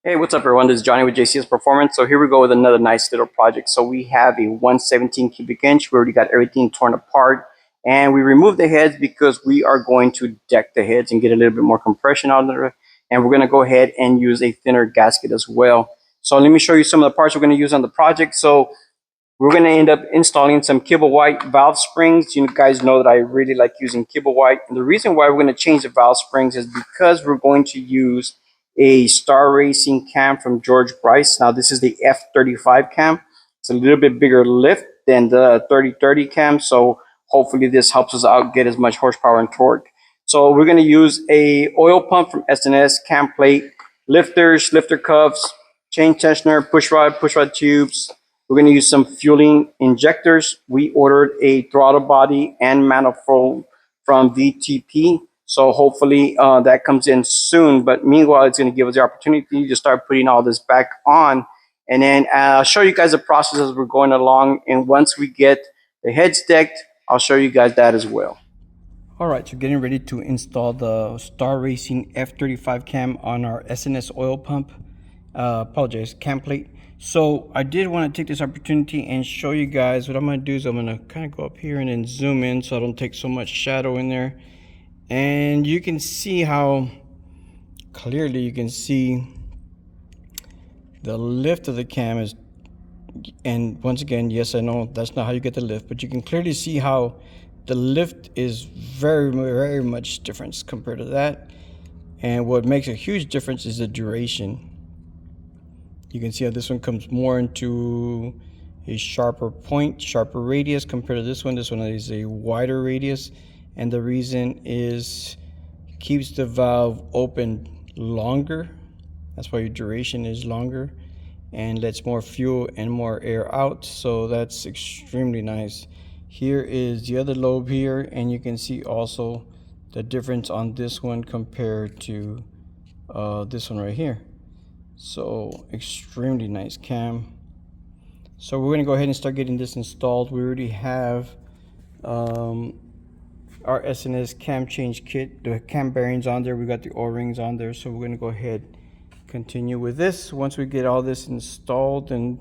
Hey, what's up everyone? This is Johnny with JCS Performance. So here we go with another nice little project. So we have a 117 cubic inch. We already got everything torn apart and we removed the heads because we are going to deck the heads and get a little bit more compression out of it. And we're going to go ahead and use a thinner gasket as well. So let me show you some of the parts we're going to use on the project. So we're going to end up installing some Kibble White valve springs. You guys know that I really like using Kibble White. And the reason why we're going to change the valve springs is because we're going to use a Star Racing Cam from George Bryce. Now, this is the F35 Cam. It's a little bit bigger lift than the 3030 Cam. So hopefully this helps us out get as much horsepower and torque. So we're going to use a oil pump from S&S Cam plate, lifters, lifter cuffs, chain tensioner, push rod tubes. We're going to use some fueling injectors. We ordered a throttle body and manifold from VTP. So hopefully that comes in soon. But meanwhile, it's going to give us the opportunity to start putting all this back on. And then I'll show you guys the process as we're going along. And once we get the heads decked, I'll show you guys that as well. All right, so getting ready to install the Star Racing F35 Cam on our S&S oil pump. Apologize, cam plate. So I did want to take this opportunity and show you guys what I'm going to do is I'm going to kind of go up here and then zoom in so I don't take so much shadow in there. And you can see how clearly you can see the lift of the cam is, and once again, yes, I know that's not how you get the lift, but you can clearly see how the lift is very much different compared to that. And what makes a huge difference is the duration. You can see how this one comes more into a sharper point, sharper radius compared to this one. This one is a wider radius, and the reason is keeps the valve open longer. That's why your duration is longer and lets more fuel and more air out. So that's extremely nice. Here is the other lobe here, and you can see also the difference on this one compared to this one right here. So extremely nice cam. So we're going to go ahead and start getting this installed. We already have our S&S cam change kit, the cam bearings on there. We got the O-rings on there. So we're going to go ahead continue with this. Once we get all this installed and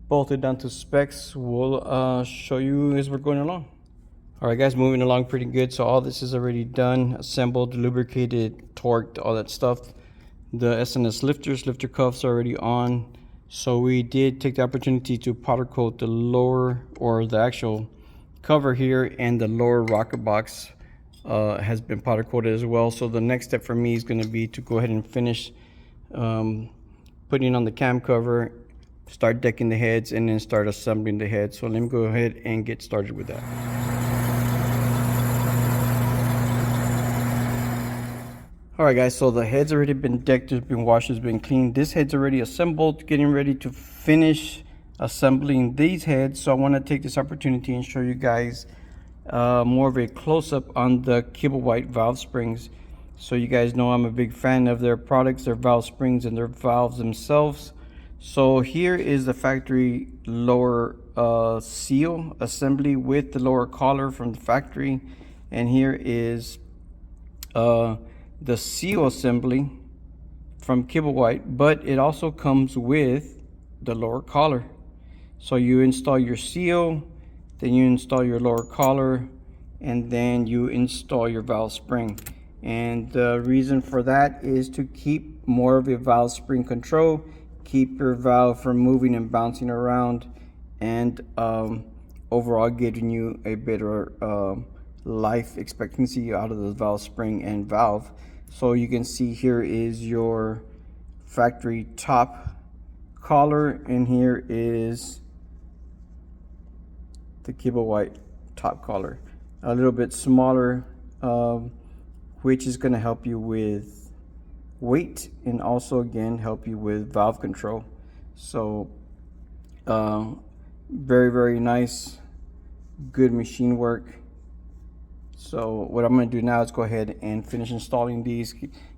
bolted down to specs, we'll show you as we're going along. All right, guys, moving along pretty good. So all this is already done, assembled, lubricated, torqued, all that stuff. The S&S lifter cuffs are already on. So we did take the opportunity to powder coat the lower, or the actual cover here, and the lower rocker box has been powder coated as well. So the next step for me is going to be to go ahead and finish putting on the cam cover, start decking the heads, and then start assembling the heads. So let me go ahead and get started with that. Alright guys, so the head's already been decked, it's been washed, it's been cleaned. This head's already assembled, getting ready to finish assembling these heads. So I want to take this opportunity and show you guys more of a close-up on the Kibble White valve springs. So you guys know I'm a big fan of their products, their valve springs and their valves themselves. So here is the factory lower seal assembly with the lower collar from the factory, and here is the seal assembly from Kibble White, but it also comes with the lower collar. So you install your seal, then you install your lower collar, and then you install your valve spring. And the reason for that is to keep more of your valve spring control, keep your valve from moving and bouncing around, and overall giving you a better life expectancy out of the valve spring and valve. So you can see here is your factory top collar, and here is the Kibble White top collar, a little bit smaller, which is going to help you with weight and also again help you with valve control. So very nice, good machine work. So what I'm going to do now is go ahead and finish installing these,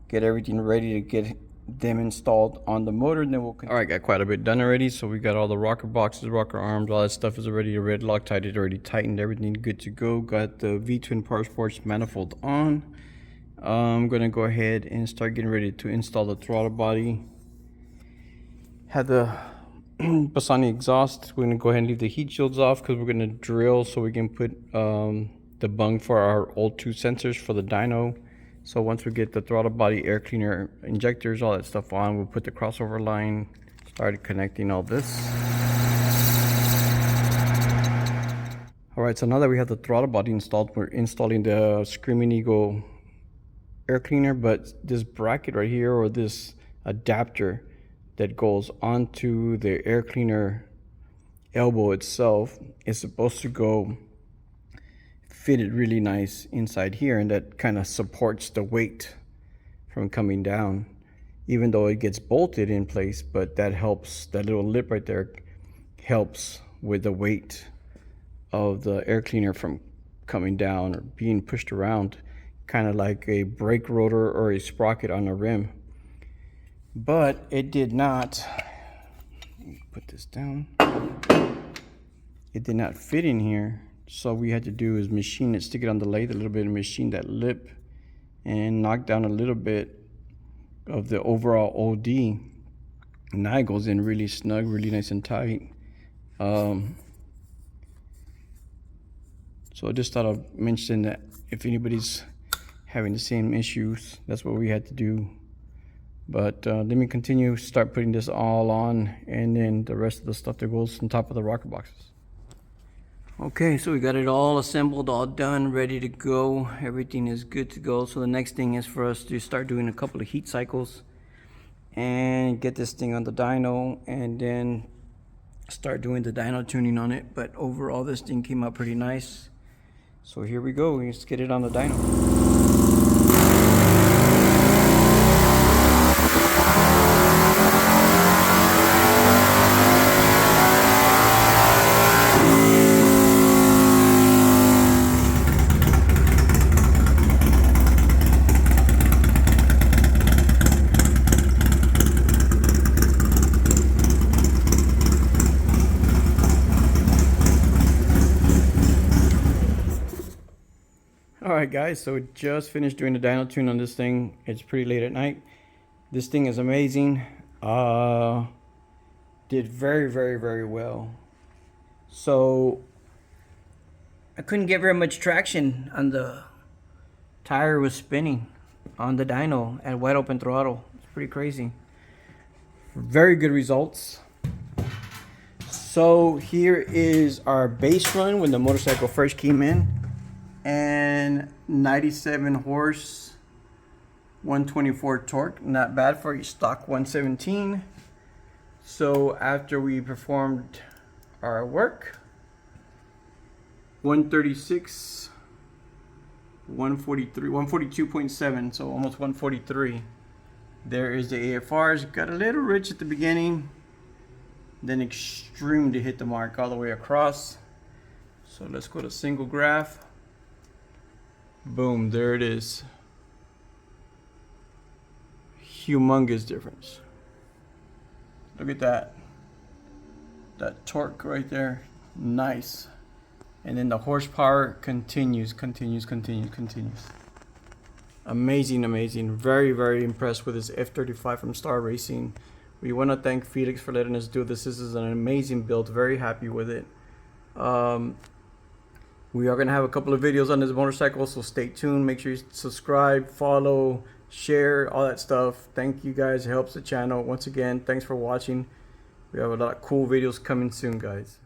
get everything ready to get them installed on the motor, and then we'll continue. All right, got quite a bit done already. So we got all the rocker boxes, rocker arms, all that stuff is already red Loctite, it already tightened, everything good to go. Got the V-twin power sports manifold on. I'm going to go ahead and start getting ready to install the throttle body. Had the Bassani exhaust. We're gonna go ahead and leave the heat shields off because we're gonna drill so we can put the bung for our old two sensors for the dyno. So once we get the throttle body, air cleaner, injectors, all that stuff on, we'll put the crossover line, start connecting all this. All right, so now that we have the throttle body installed, we're installing the Screaming Eagle air cleaner, but this bracket right here, or this adapter that goes onto the air cleaner elbow itself, is supposed to go fitted really nice inside here, and that kind of supports the weight from coming down, even though it gets bolted in place. But that helps, that little lip right there helps with the weight of the air cleaner from coming down or being pushed around, kind of like a brake rotor or a sprocket on a rim. But it did not, put this down, it did not fit in here. So what we had to do is machine it, stick it on the lathe a little bit, and machine that lip and knock down a little bit of the overall OD. And now it goes in really snug, really nice and tight. So I just thought I'd mention that if anybody's having the same issues, that's what we had to do. But let me continue, start putting this all on, and then the rest of the stuff that goes on top of the rocker boxes. Okay, so we got it all assembled, all done, ready to go. Everything is good to go. So the next thing is for us to start doing a couple of heat cycles and get this thing on the dyno, and then start doing the dyno tuning on it. But overall, this thing came out pretty nice. So here we go, let's get it on the dyno. Alright guys, so we just finished doing the dyno tune on this thing. It's pretty late at night. This thing is amazing. Did very well. So I couldn't get very much traction on the tire, was spinning on the dyno at wide open throttle. It's pretty crazy. Very good results. So here is our base run when the motorcycle first came in. And 97 horse, 124 torque, not bad for a stock 117. So after we performed our work, 136, 143, 142.7, so almost 143. There is the AFRs. Got a little rich at the beginning, then extreme to hit the mark all the way across. So let's go to single graph. Boom, there it is. Humongous difference. Look at that. That torque right there. Nice. And then the horsepower continues. Amazing. Very impressed with this F35 from Star Racing. We want to thank Felix for letting us do this. This is an amazing build. Very happy with it. We are going to have a couple of videos on this motorcycle, so stay tuned. Make sure you subscribe, follow, share, all that stuff. Thank you guys. It helps the channel. Once again, thanks for watching. We have a lot of cool videos coming soon, guys.